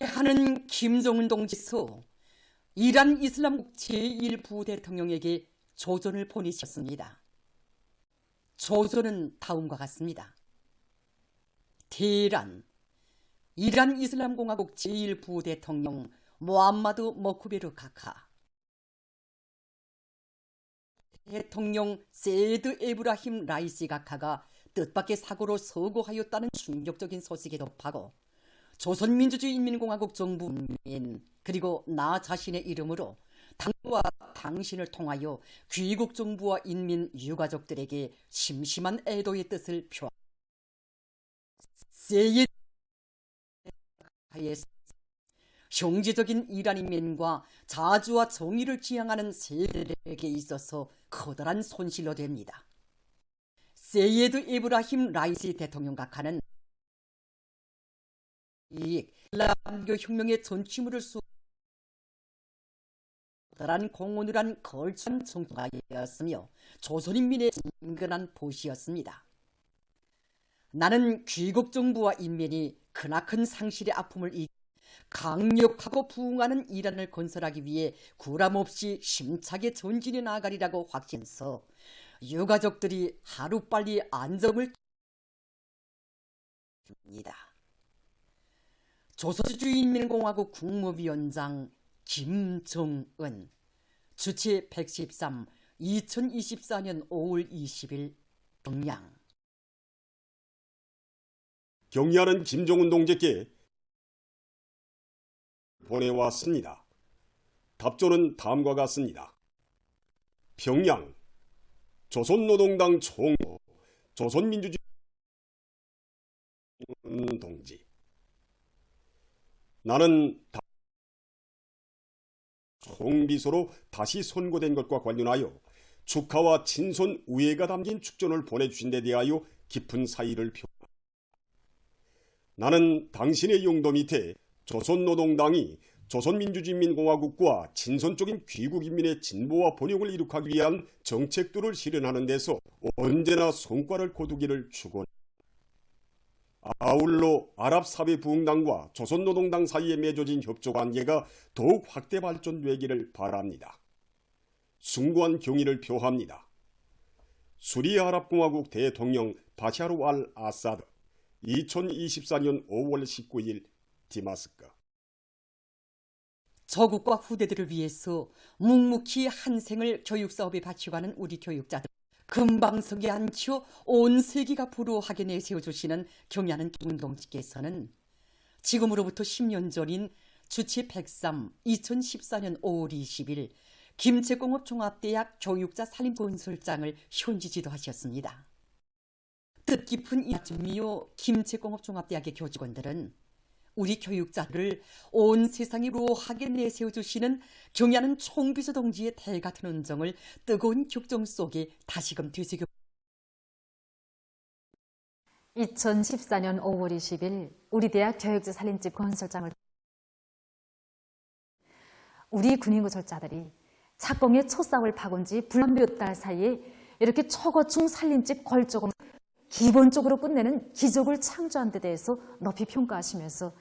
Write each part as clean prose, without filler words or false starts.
하는 김정은 동지서 이란 이슬람국 제1부대통령에게 조선을 보내셨습니다. 조선은 다음과 같습니다. 테헤란, 이란 이슬람공화국 제1부대통령 모함마드 머쿠베르 카카, 대통령 세이드 에브라힘 라이시 카카가 뜻밖의 사고로 서거하였다는 충격적인 소식에 dob하고 조선민주주의인민공화국 정부민 그리고 나 자신의 이름으로 당과 당신을 통하여 귀국 정부와 인민 유가족들에게 심심한 애도의 뜻을 표하 세이드 형제적인 이란 인민과 자주와 정의를 지향하는 세대들에게 있어서 커다란 손실로 됩니다. 세이드 이브라힘 라이시 대통령 각하는 이 이슬람교 혁명의 전취물을 커다란 공헌을 한 걸출한 정통가였으며 조선인민의 진근한 보시였습니다. 나는 귀국 정부와 인민이 크나큰 상실의 아픔을 이기 강력하고 부흥하는 이란을 건설하기 위해 구람없이 힘차게 전진해 나가리라고 확신서 유가족들이 하루빨리 안정을 줍니다. 조선민주주의인민공화국 국무위원장 김정은 주체 113 2024년 5월 20일 평양. 경의하는 김정은 동지께 보내왔습니다. 답조는 다음과 같습니다. 평양 조선노동당 총무 조선민주주의 동지, 나는 총비서로 다시 선고된 것과 관련하여 축하와 친손 우애가 담긴 축전을 보내주신 데 대하여 깊은 사의를 표합니다. 나는 당신의 용도 밑에 조선노동당이 조선민주주의인민공화국과 친선적인 귀국인민의 진보와 번영을 이룩하기 위한 정책들을 실현하는 데서 언제나 성과를 거두기를 축원합니다. 아울러 아랍사회부흥당과 조선노동당 사이에 맺어진 협조관계가 더욱 확대 발전되기를 바랍니다. 숭고한 경의를 표합니다. 수리아랍공화국 대통령 바샤르 알 아사드 2024년 5월 19일 디마스크. 조국과 후대들을 위해서 묵묵히 한 생을 교육사업에 바치고가는 우리 교육자들, 금방석에 앉혀 온 세계가 부러워하게 내세워주시는 경의하는 김동지께서는 지금으로부터 10년 전인 주치 103 2014년 5월 20일 김책공업종합대학 교육자 산림건설장을 현지 지도하셨습니다. 뜻깊은 이쯤이요 김책공업종합대학의 교직원들은 우리 교육자들을 온 세상이 우러하게 내세워주시는 경의하는 총비서 동지의 달같은 은정을 뜨거운 격정 속에 다시금 되새겨 2014년 5월 20일 우리 대학 교육자 살림집 건설장을 우리 군인건설자들이 착공의 첫싹을 박은 지 불과 몇 달 사이에 이렇게 초고층 살림집 걸조공을 기본적으로 끝내는 기적을 창조한 데 대해서 높이 평가하시면서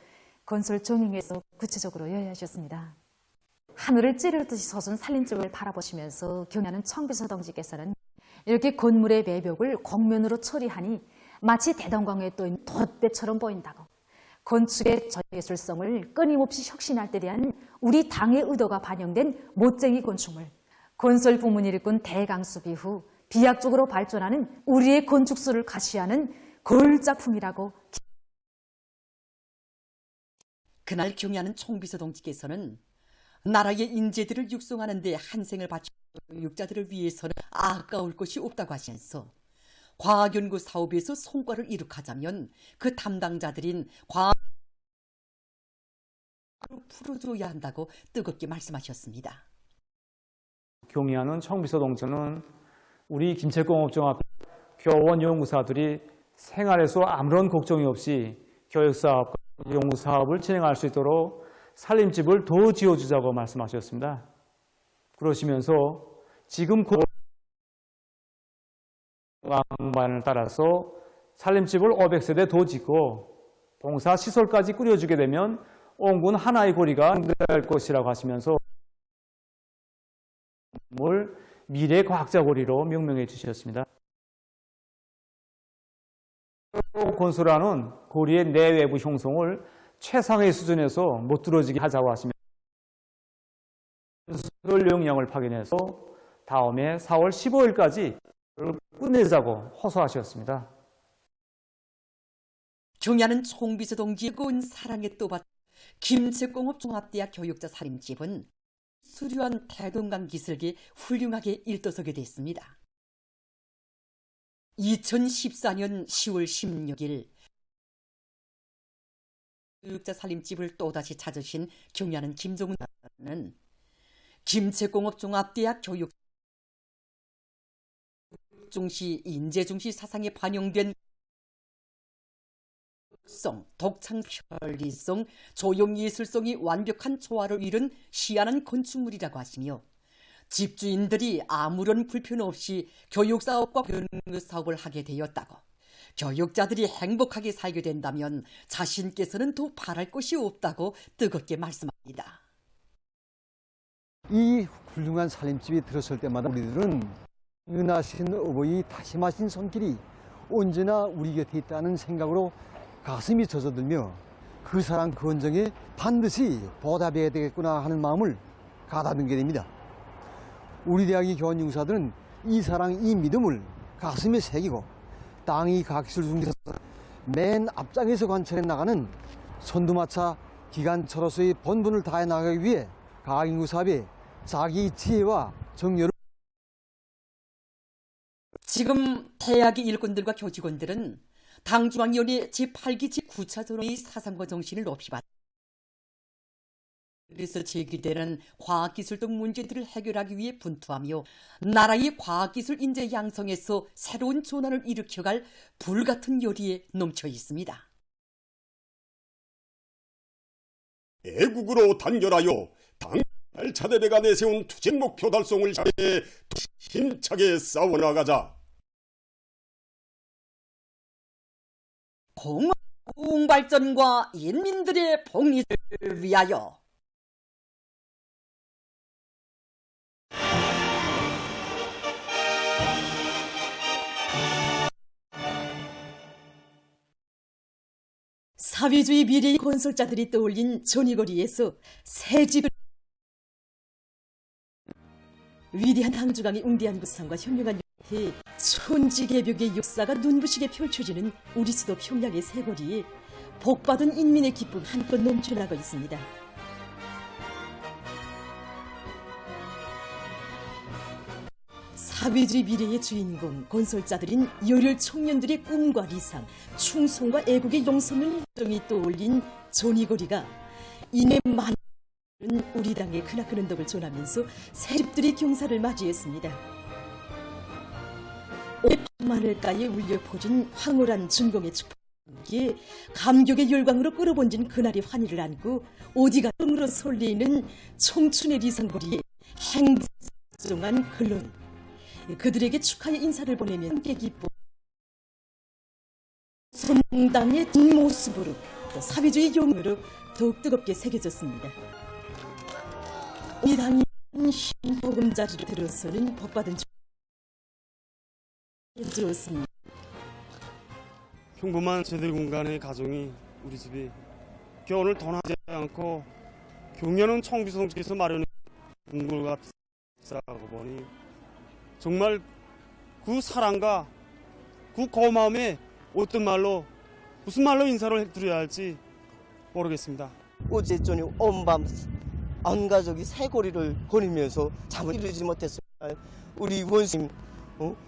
건설 정행에서 구체적으로 요약하셨습니다. 하늘을 찌르듯이 솟은 살림집을 바라보시면서 경의하는 총비서 동지께서는 이렇게 건물의 매벽을 곡면으로 처리하니 마치 대동강에 떠있는 돛대처럼 보인다고, 건축의 전예술성을 끊임없이 혁신할 때 대한 우리 당의 의도가 반영된 멋쟁이 건축물, 건설 부문이 일꾼 대강수비 후 비약적으로 발전하는 우리의 건축술을 가시하는 걸작품이라고. 그날 경의하는 총비서 동지께서는 나라의 인재들을 육성하는 데 한 생을 바친 교육자들을 위해서는 아까울 것이 없다고 하시면서 과학연구 사업에서 성과를 이룩하자면 그 담당자들인 과학을 풀어줘야 한다고 뜨겁게 말씀하셨습니다. 경의하는 총비서 동지는 우리 김책공업종합 교원 연구사들이 생활에서 아무런 걱정이 없이 교육사업과 연구사업을 진행할 수 있도록 살림집을 더 지어주자고 말씀하셨습니다. 그러시면서 지금 방안을 따라서 살림집을 500세대 더 짓고 봉사시설까지 꾸려주게 되면 온군 하나의 고리가 될 것이라고 하시면서 미래 과학자 고리로 명명해 주셨습니다. 건설하는 고리의 내외부 형성을 최상의 수준에서 못 들어지게 하자고 하시면 건설 역량을 파견해서 다음해 4월 15일까지 끝내자고 호소하셨습니다. 경야는 총비서 동지의 고운 사랑에 또받 김책공업 종합대학 교육자 살림집은 수려한 대동강 기술기 훌륭하게 일도서게 됐습니다. 2014년 10월 16일 교육자 살림집을 또다시 찾으신 경야는 김종훈은 김책공업 종합대학 교육 중시 인재중시 사상에 반영된 독창 편리성, 조형예술성이 완벽한 조화를 이룬 시원한 건축물이라고 하시며 집주인들이 아무런 불편 없이 교육사업과 교육사업을 하게 되었다고 교육자들이 행복하게 살게 된다면 자신께서는 더 바랄 것이 없다고 뜨겁게 말씀합니다. 이 훌륭한 살림집이 들었을 때마다 우리들은 은하신 어버이 다심하신 손길이 언제나 우리 곁에 있다는 생각으로 가슴이 젖어들며 그 사랑 그 언정에 반드시 보답해야 되겠구나 하는 마음을 가다듬게 됩니다. 우리 대학의 교원 융사들은 이 사랑, 이 믿음을 가슴에 새기고 땅이 과학기술 중에서 맨 앞장에서 관찰해 나가는 선두마차 기관차로서의 본분을 다해 나가기 위해 과학인구 사업에 자기 지혜와 정열을 지금 대학의 일꾼들과 교직원들은 당중앙위원회 제8기 제9차 전원의 사상과 정신을 높이 받아 그래서 제기되는 과학기술 등 문제들을 해결하기 위해 분투하며 나라의 과학기술 인재 양성에서 새로운 전환을 일으켜갈 불같은 열의에 넘쳐 있습니다. 애국으로 단결하여 당 차대대가 내세운 투쟁 목표 달성을 향해 힘차게 싸워나가자. 공화국 발전과 인민들의 복리를 위하여 사회주의 미래의 건설자들이 떠올린 전이거리에서 새 집을 위대한 당주강의 웅대한 구상과 현명한 이 천지개벽의 역사가 눈부시게 펼쳐지는 우리 수도 평양의 새거리에 복받은 인민의 기쁨 한껏 넘쳐나고 있습니다. 사회주의 미래의 주인공 건설자들인 열혈 청년들의 꿈과 리상, 충성과 애국의 용선을 일정이 떠올린 전이거리가 이내 많은 우리 당의 크나큰 덕을 전하면서 새집들이 경사를 맞이했습니다. 밤하늘가에 울려 퍼진 황홀한 준공의 축복기에 감격의 열광으로 끌어번진 그날의 환희를 안고 오디가 등으로 설레이는 청춘의 리상거리에 행정한 글론 그들에게 축하의 인사를 보내며 함께 기뻐 선당의 뒷모습으로 또 사회주의 용으로 더욱 뜨겁게 새겨졌습니다. 이 당이 보금자리를 들어서는 복받은 좋습니다. 평범한 저들 공간의 가정이 우리 집이 교원을 떠나지 않고 경연은 총비서 동지께서 마련해 공굴과 비싸고 보니 정말 그 사랑과 그 고마움에 어떤 말로 무슨 말로 인사를 드려야 할지 모르겠습니다. 어제 저녁 온밤 온 가족이 새고리를 거리면서 잠을 이루지 못했습니다. 우리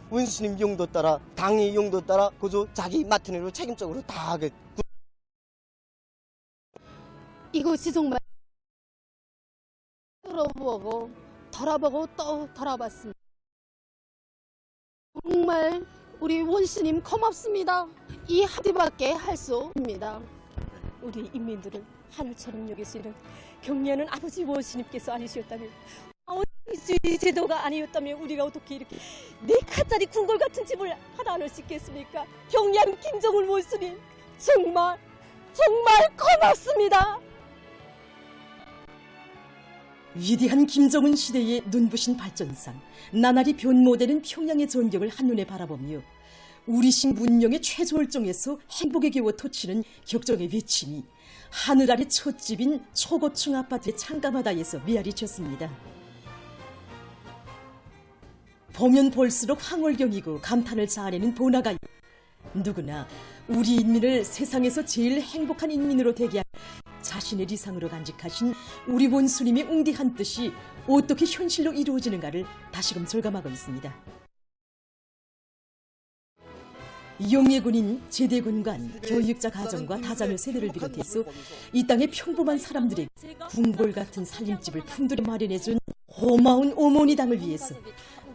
원수님 용도 따라 당의 용도 따라 그저 자기 맡은 일을 책임적으로 다 하게. 이곳이 정말 돌아보고 또 돌아봤습니다. 정말 우리 원수님 고맙습니다. 이 한마디밖에 할 수 없습니다. 우리 인민들을 하늘처럼 여기시는 경례하는 아버지 원수님께서 아니셨다면 이 제도가 아니었다면 우리가 어떻게 이렇게 4칸짜리 궁궐 같은 집을 하나 할 수 있겠습니까? 경례하는 김정은 원수님 정말 고맙습니다. 위대한 김정은 시대의 눈부신 발전상, 나날이 변모되는 평양의 전경을 한눈에 바라보며 우리식 문명의 최저월정에서 행복의 기워 토치는 격정의 외침이 하늘 아래 찻집인 초고층 아파트의 창가바다에서 메아리 쳤습니다. 보면 볼수록 황홀경이고 감탄을 자아내는 보나가 누구나 우리 인민을 세상에서 제일 행복한 인민으로 되게 할 자신의 리상으로 간직하신 우리 원수님의 웅대한 뜻이 어떻게 현실로 이루어지는가를 다시금 절감하고 있습니다. 용예군인, 제대군관, 교육자 가정과 다자녀 세대를 비롯해서 이 땅의 평범한 사람들에게 궁궐 같은 살림집을 품들여 마련해준 고마운 어머니 당을 위해서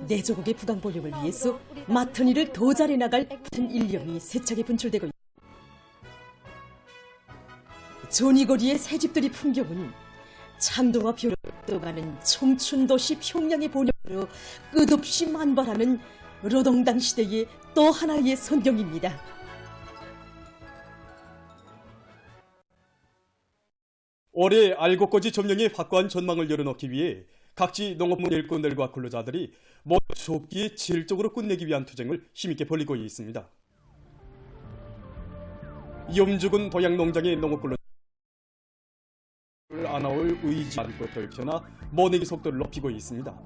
내 조국의 부강 번영을 위해서 맡은 일을 더 잘해 나갈 같은 일념이 세차게 분출되고 있습니다. 전이거리의 새집들이 풍경은 창도와 벼로 떠가는 청춘도시 평양의 본연으로 끝없이 만발하는 노동당 시대의 또 하나의 선경입니다. 올해 알곡거지 점령의 확고한 전망을 열어놓기 위해 각지 농업문 일꾼들과 근로자들이 모두 좁기에 질적으로 끝내기 위한 투쟁을 힘있게 벌이고 있습니다. 염죽은 도양 농장의 농업근로자를 안아올 의지 않고 떨쳐나 모내기 속도를 높이고 있습니다.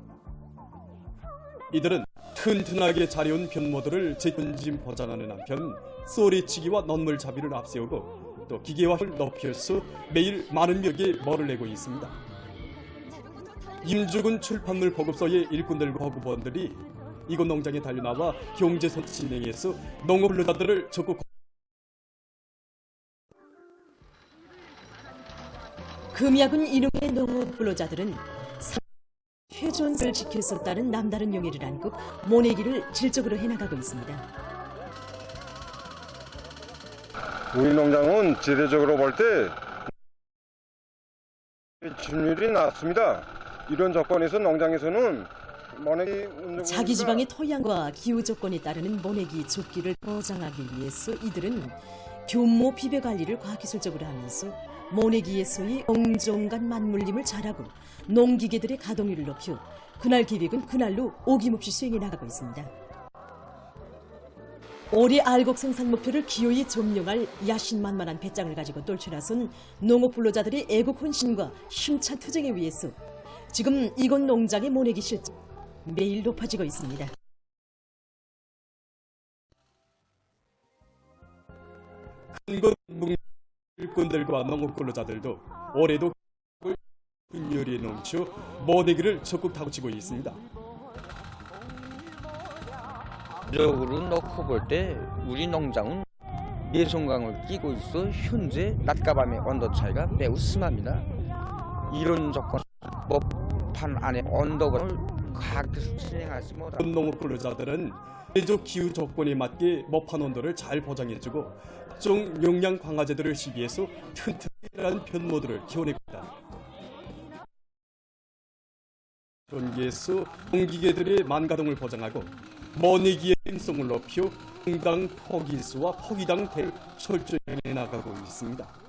이들은 튼튼하게 자리온 변모들을 재건짐 보장하는 한편 쏘리치기와 넌물잡이를 앞세우고 또 기계화를 높여서 매일 많은 벽에 mor을 내고 있습니다. 임죽은 출판물 보급소의 일꾼들과 허구원들이 이곳 농장에 달려나와 경제선 진행해서 농업근로자들을 적극 금야군 이놈의 농업근로자들은 회전을 지켰었다는 남다른 용의를 안고 모내기를 질적으로 해나가고 있습니다. 우리 농장은 제대적으로 볼 때 침률이 낮습니다. 이런 조건에서 농장에서는 모내기 자기 지방의 토양과 기후 조건에 따르는 모내기 좁기를 보장하기 위해서 이들은 교모 비배 관리를 과학기술적으로 하면서 모내기에서의 엉종간 맞물림을 잘하고 농기계들의 가동률을 높여 그날 계획은 그날로 어김없이 수행해 나가고 있습니다. 올해 알곡 생산 목표를 기어이 점령할 야신만만한 배짱을 가지고 떨쳐나선 농업근로자들의 애국 헌신과 힘찬 투쟁에 위해서 지금 이곳 농장의 모내기 실적 매일 높아지고 있습니다. 큰곳 일꾼들과 농업근로자들도 올해도 분열이 넘쳐 모내기를 적극 다그치고 있습니다. 적으로 넣고 볼 때 우리 농장은 예송강을 끼고 있어 현재 낮과 밤의 온도 차이가 매우 심합니다. 이런 조건 법판 안에 온도를 과학기술 진행하지 못하고 농업근로자들은 제조 기후 조건에 맞게 모판 온도를 잘 보장해주고 각종 영양 강화제들을 시비해서 튼튼한 변모들을 키워내고 있다. 전기에서 농기계들의 만가동을 보장하고 모내기의 힘성을 높여 농당 포기수와 포기당 대를 철저히 해나가고 있습니다.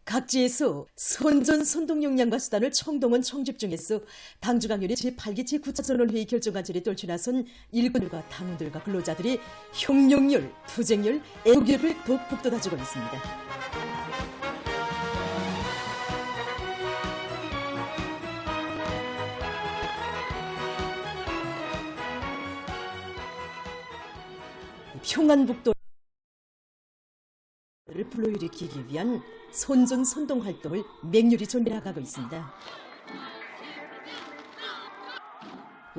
각지에서 선전 선동 역량과 수단을 총동원 총집중해서 당주강연의 제8기 제9차 전원회의 결정관절에 떨쳐나선 일꾼들과 당원들과 근로자들이 혁명열, 투쟁열, 애국열을 더욱 북돋아주고 있습니다. 평안북도를 불러일으키기 위한 선전 선동 활동을 맹렬히 전개해가고 있습니다.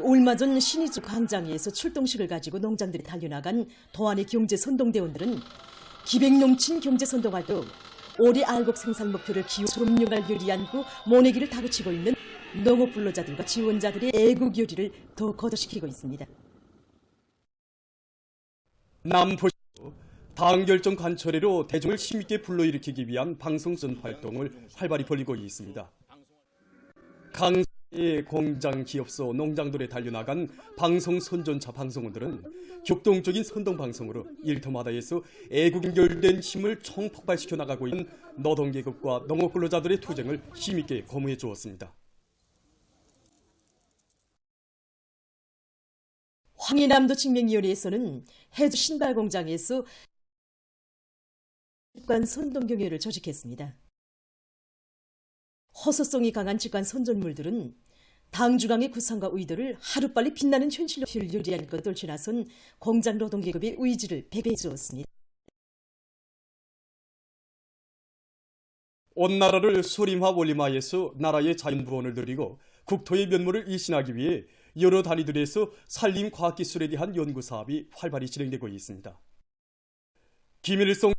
얼마 전 신의주 광장에서 출동식을 가지고 농장들이 달려나간 도안의 경제선동대원들은 기백 넘친 경제선동 활동, 올해 알곡 생산 목표를 기후 점령할 열이 안고 모내기를 다그치고 있는 농업근로자들과 지원자들의 애국열의를 더 거듭시키고 있습니다. 남포시 당 결정 관철회로 대중을 힘있게 불러일으키기 위한 방송선 활동을 활발히 벌이고 있습니다. 공장, 기업소, 농장들에 달려나간 방송 선전차 방송원들은 격동적인 선동방송으로 일터마다에서 애국인결된 힘을 총폭발시켜 나가고 있는 노동계급과 농업근로자들의 투쟁을 힘있게 거무해 주었습니다. 황해남도 칙명위원회에서는 해주 신발공장에서 직관 선동 경영을 조직했습니다. 호소성이 강한 직관 선전물들은 당주강의 구상과 의도를 하루빨리 빛나는 현실로 요리한 것을 지나선 공장 노동계급의 의지를 배배해 주었습니다. 온 나라를 소림화 원림화해서 나라의 자연부원을 누리고 국토의 면모를 일신하기 위해 여러 단위들에서 산림과학기술에 대한 연구사업이 활발히 진행되고 있습니다. 김일성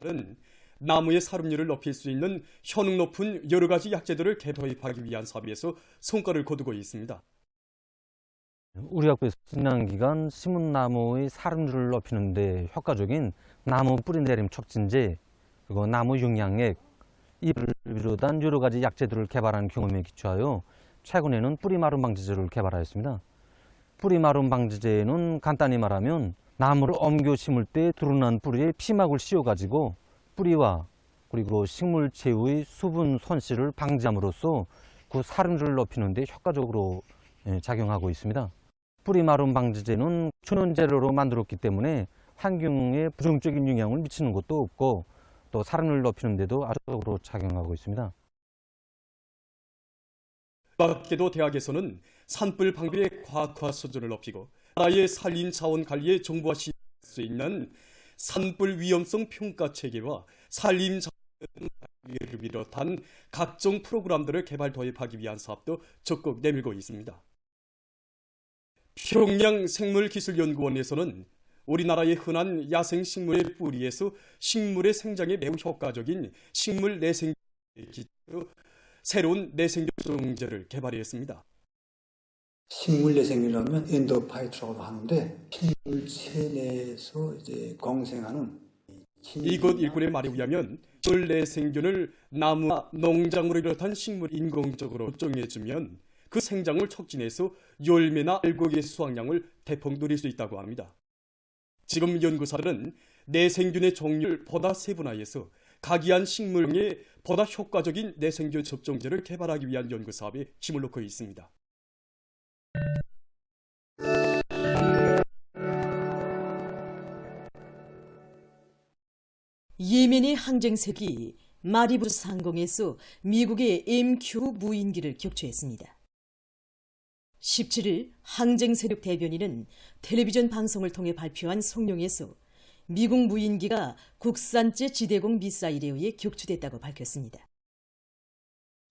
은 나무의 사lum률을 높일 수 있는 효능 높은 여러 가지 약재들을 개도입하기 위한 사업에서 성과를 거두고 있습니다. 우리 학교에서 지난 기간 신문나무의 사lum률을 높이는 데 효과적인 나무 뿌리 내림 촉진제, 그리고 나무 영양액, 이를 비롯한 여러 가지 약재들을 개발한 경험에 기초하여 최근에는 뿌리 마름 방지제를 개발하였습니다. 뿌리 마름 방지제는 간단히 말하면 나무를 옮겨 심을 때 드러난 뿌리에 피막을 씌워가지고 뿌리와 그리고 식물체의 수분 손실을 방지함으로써 그 사lum률을 높이는 데 효과적으로 작용하고 있습니다. 뿌리 마름 방지제는 천연 재료로 만들었기 때문에 환경에 부정적인 영향을 미치는 것도 없고 또 사lum률을 높이는 데도 아주적으로 작용하고 있습니다. 밖에도 대학에서는 산불 방비의 과학화 수준을 높이고 나라의 산림 자원 관리에 정부화시킬 수 있는 산불 위험성 평가 체계와 산림 자원 관리를 비롯한 각종 프로그램들을 개발 도입하기 위한 사업도 적극 내밀고 있습니다. 평양 생물기술연구원에서는 우리나라의 흔한 야생식물의 뿌리에서 식물의 생장에 매우 효과적인 식물 내생균 기초로 새로운 내생균 종제를 개발했습니다. 식물 내생균이라면 엔도파이트라고 하는데 식물체 내에서 이제 공생하는 이곳 일꾼의 말에 의하면 식물 내생균을 나무와 농작물을 비롯한 식물 인공적으로 정해주면 그 생장을 촉진해서 열매나 알곡의 수확량을 대폭 누릴 수 있다고 합니다. 지금 연구사들은 내생균의 종류를 보다 세분화해서 각이한 식물에 보다 효과적인 내생균 접종제를 개발하기 위한 연구사업에 힘을 놓고 있습니다. 예멘의 항쟁색이 마리브 상공에서 미국의 MQ 무인기를 격추했습니다. 17일 항쟁세력 대변인은 텔레비전 방송을 통해 발표한 성명에서 미국 무인기가 국산제 지대공 미사일에 의해 격추됐다고 밝혔습니다.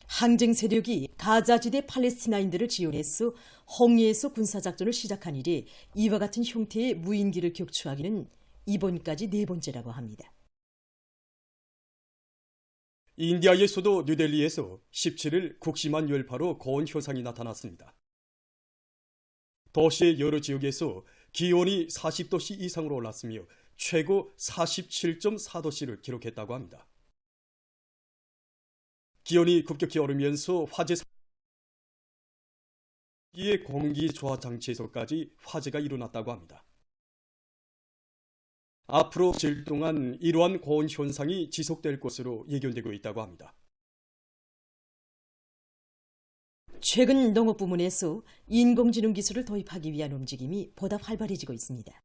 항쟁세력이 가자지대 팔레스티나인들을 지원해서 홍해에서 군사작전을 시작한 이래 이와 같은 형태의 무인기를 격추하기는 이번까지 4번째라고 합니다. 인디아의 수도 뉴델리에서 17일 극심한 열파로 고온 현상이 나타났습니다. 도시의 여러 지역에서 기온이 40도씨 이상으로 올랐으며 최고 47.4도씨를 기록했다고 합니다. 기온이 급격히 오르면서 화재의 공기 조화 장치에서까지 화재가 일어났다고 합니다. 앞으로 며칠 동안 이러한 고온 현상이 지속될 것으로 예견되고 있다고 합니다. 최근 농업부문에서 인공지능 기술을 도입하기 위한 움직임이 보다 활발해지고 있습니다.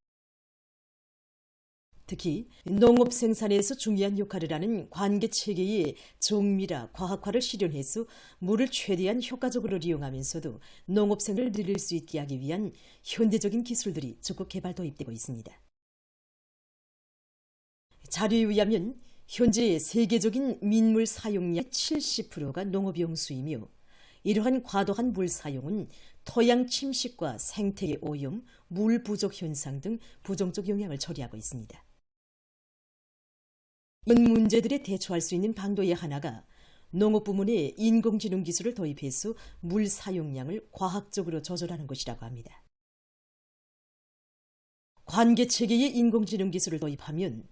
특히 농업 생산에서 중요한 역할을 하는 관계체계의 정밀화, 과학화를 실현해서 물을 최대한 효과적으로 이용하면서도 농업생을 늘릴 수 있게 하기 위한 현대적인 기술들이 적극 개발 도입되고 있습니다. 자료에 의하면 현재 세계적인 민물 사용량의 70%가 농업용수이며 이러한 과도한 물 사용은 토양 침식과 생태계 오염, 물 부족 현상 등 부정적 영향을 초래하고 있습니다. 이런 문제들에 대처할 수 있는 방도의 하나가 농업부문에 인공지능 기술을 도입해서 물 사용량을 과학적으로 조절하는 것이라고 합니다. 관계체계의 인공지능 기술을 도입하면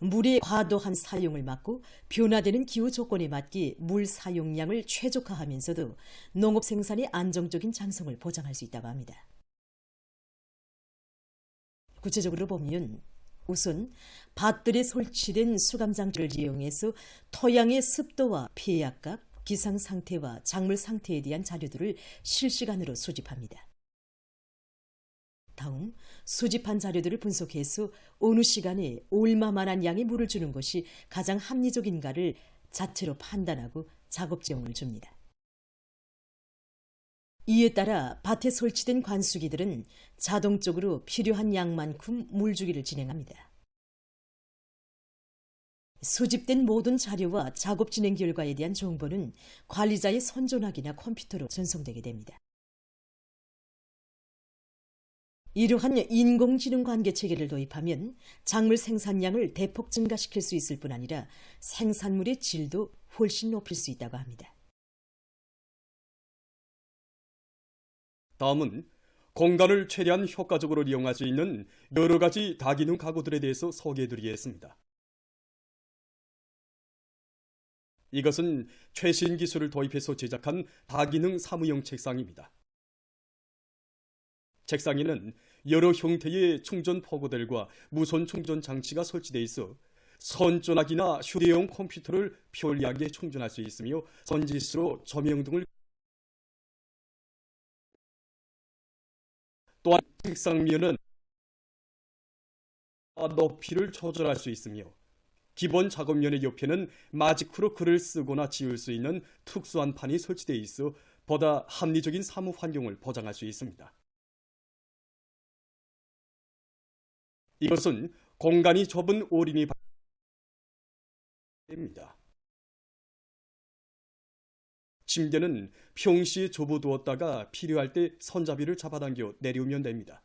물의 과도한 사용을 막고 변화되는 기후 조건에 맞게 물 사용량을 최적화하면서도 농업 생산의 안정적인 장성을 보장할 수 있다고 합니다. 구체적으로 보면 우선 밭들에 설치된 수감 장치를 이용해서 토양의 습도와 폐약값, 기상 상태와 작물 상태에 대한 자료들을 실시간으로 수집합니다. 다음 수집한 자료들을 분석해서 어느 시간에 얼마만한 양의 물을 주는 것이 가장 합리적인가를 자체로 판단하고 작업 지원을 줍니다. 이에 따라 밭에 설치된 관수기들은 자동적으로 필요한 양만큼 물주기를 진행합니다. 수집된 모든 자료와 작업 진행 결과에 대한 정보는 관리자의 선전화기나 컴퓨터로 전송되게 됩니다. 이러한 인공지능 관계 체계를 도입하면 작물 생산량을 대폭 증가시킬 수 있을 뿐 아니라 생산물의 질도 훨씬 높일 수 있다고 합니다. 다음은 공간을 최대한 효과적으로 이용할 수 있는 여러 가지 다기능 가구들에 대해서 소개해드리겠습니다. 이것은 최신 기술을 도입해서 제작한 다기능 사무용 책상입니다. 책상 위에는 여러 형태의 충전 포고들과 무선 충전 장치가 설치되어 있어 선전화기나 휴대용 컴퓨터를 편리하게 충전할 수 있으며 선지시로 조명 등을 또한 책상면은 높이를 조절할 수 있으며 기본 작업면의 옆에는 마지크로 글을 쓰거나 지울 수 있는 특수한 판이 설치되어 있어 보다 합리적인 사무 환경을 보장할 수 있습니다. 이것은 공간이 좁은 어린이입니다. 침대는 평시에 접어두었다가 필요할 때 손잡이를 잡아당겨 내려오면 됩니다.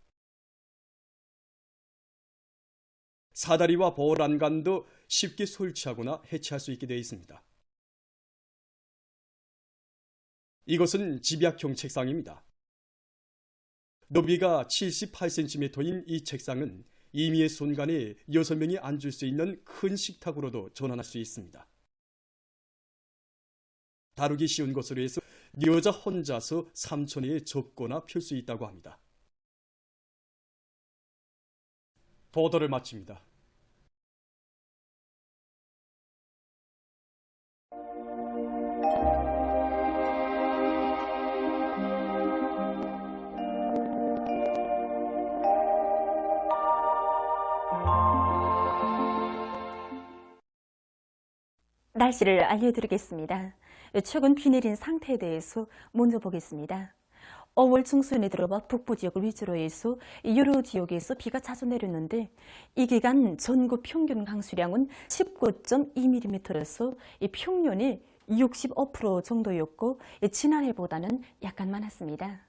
사다리와 보란간도 쉽게 설치하거나 해체할 수 있게 되어 있습니다. 이것은 집약형 책상입니다. 너비가 78cm인 이 책상은 임의의 순간에 6명이 앉을 수 있는 큰 식탁으로도 전환할 수 있습니다. 다루기 쉬운 것으로 해서 여자 혼자서 3천 회에 접거나 펼 수 있다고 합니다. 보도를 마칩니다. 날씨를 알려드리겠습니다. 최근 비 내린 상태에 대해서 먼저 보겠습니다. 5월 중순에 들어와 북부 지역을 위주로 해서 여러 지역에서 비가 자주 내렸는데 이 기간 전국 평균 강수량은 19.2mm로서 평년이 65% 정도였고 지난해보다는 약간 많았습니다.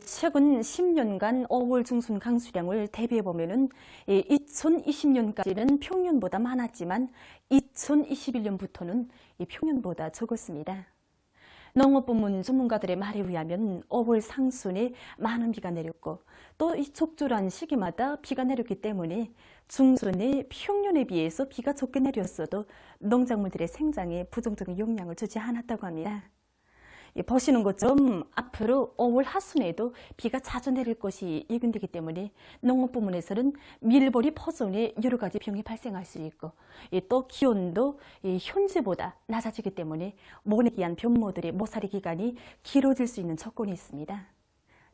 최근 10년간 5월 중순 강수량을 대비해보면 2020년까지는 평년보다 많았지만 2021년부터는 평년보다 적었습니다. 농업부문 전문가들의 말에 의하면 5월 상순에 많은 비가 내렸고 또 이 적절한 시기마다 비가 내렸기 때문에 중순에 평년에 비해서 비가 적게 내렸어도 농작물들의 생장에 부정적인 영향을 주지 않았다고 합니다. 보시는 것처럼 앞으로 5월 하순에도 비가 자주 내릴 것이 예견되기 때문에 농업부문에서는 밀보리 포존에 여러 가지 병이 발생할 수 있고 또 기온도 현재보다 낮아지기 때문에 모내 기한 변모들의 모살이 기간이 길어질 수 있는 조건이 있습니다.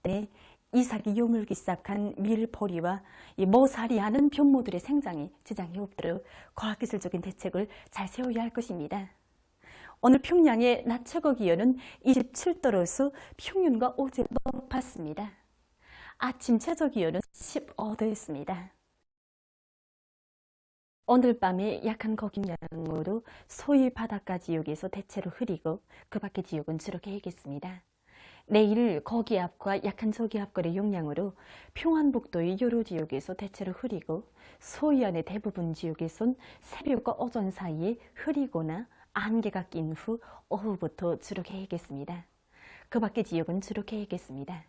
네, 이삭이 여물기 시작한 밀보리와 모살이하는 변모들의 생장에 지장이 없도록 과학기술적인 대책을 잘 세워야 할 것입니다. 오늘 평양의 낮 최고 기온은 27도로서 평년과 어제 높았습니다. 아침 최저 기온은 15도였습니다. 오늘 밤에 약한 거김량으로 소일 바닷가 지역에서 대체로 흐리고 그 밖의 지역은 주로 개겠습니다. 내일 거기압과 약한 저기압거의 영향으로 평안북도의 여러 지역에서 대체로 흐리고 소이안의 대부분 지역에선 새벽과 오전 사이에 흐리거나 안개가 낀 후 오후부터 주로 개겠습니다. 그 밖의 지역은 주로 개겠습니다.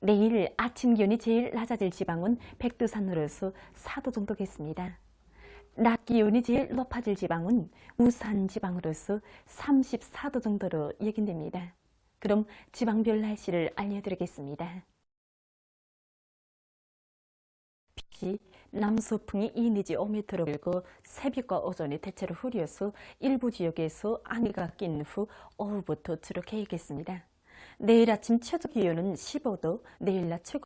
내일 아침 기온이 제일 낮아질 지방은 백두산으로서 4도 정도겠습니다. 낮 기온이 제일 높아질 지방은 우산 지방으로서 34도 정도로 예견됩니다. 그럼 지방별 날씨를 알려드리겠습니다. 빛이 남서풍이 2 내지 5m로 불고 새벽과 오전에 대체로 흐려서 일부 지역에서 안개가 낀 후 오후부터 주로 개겠습니다. 내일 아침 최저 기온은 15도, 내일 낮 최고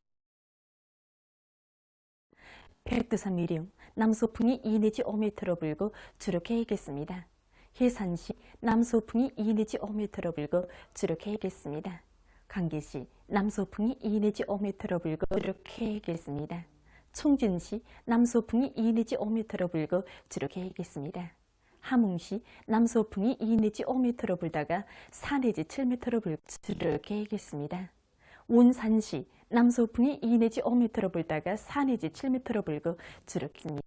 백두산 위령, 남서풍이 2 내지 5m로 불고 주로 개겠습니다. 해산시, 남서풍이 2 내지 5m로 불고 주로 개겠습니다. 강계시, 남서풍이 2 내지 5m로 불고 주로 개겠습니다. 총진시, 남서풍이 2 내지 5m로 불고 주로 개겠습니다. 함흥시, 남서풍이 2 내지 5m로 불다가 4 내지 7m로 불고 주로 개겠습니다. 온산시, 남서풍이 2 내지 5m로 불다가 4 내지 7m로 불고 주로 깁니다.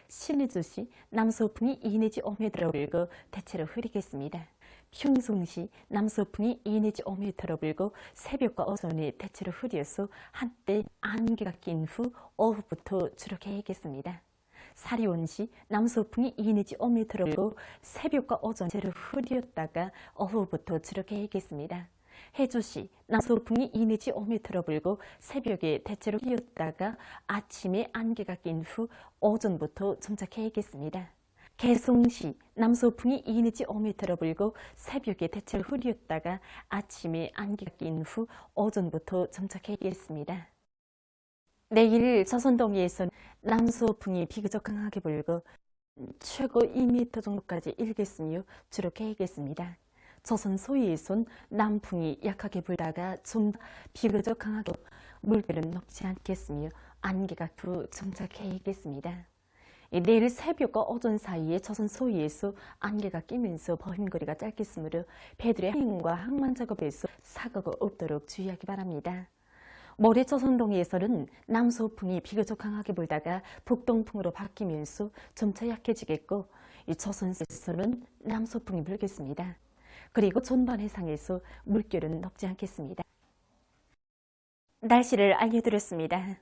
신의주시, 남서풍이 2 내지 5m로 불고 대체로 흐리겠습니다. 평송시, 남서풍이 2 내지 5m로 불고 새벽과 오전에 대체로 흐려서 한때 안개가 낀 후 오후부터 주로 개겠습니다. 사리온시, 남서풍이 2 내지 5m로 불고 새벽과 오전에 대체로 흐렸다가 오후부터 주로 개겠습니다. 해주시, 남서풍이 2 내지 5m로 불고 새벽에 대체로 흐렸다가 아침에 안개가 낀 후 오전부터 점차 개겠습니다. 개송시, 남서풍이 2 내지 5m로 불고 새벽에 대체로 흐렸다가 아침에 안개가 낀 후 오전부터 점차 개겠습니다. 내일 조선동해에서는 남서풍이 비교적 강하게 불고 최고 2m 정도까지 일겠으며 주로 개겠습니다. 조선 소위에선 남풍이 약하게 불다가 좀 비교적 강하게 물결은 높지 않겠으며 안개가 점차 개겠습니다. 내일 새벽과 오전 사이에 조선 소위에서 안개가 끼면서 버힘거리가 짧겠으므로 배들의 항행과 항만 작업에서 사고가 없도록 주의하기 바랍니다. 모레 조선동해에서는 남서풍이 비교적 강하게 불다가 북동풍으로 바뀌면서 점차 약해지겠고 조선에서는 남서풍이 불겠습니다. 그리고 존반 해상에서 물결은 높지 않겠습니다. 날씨를 알려드렸습니다.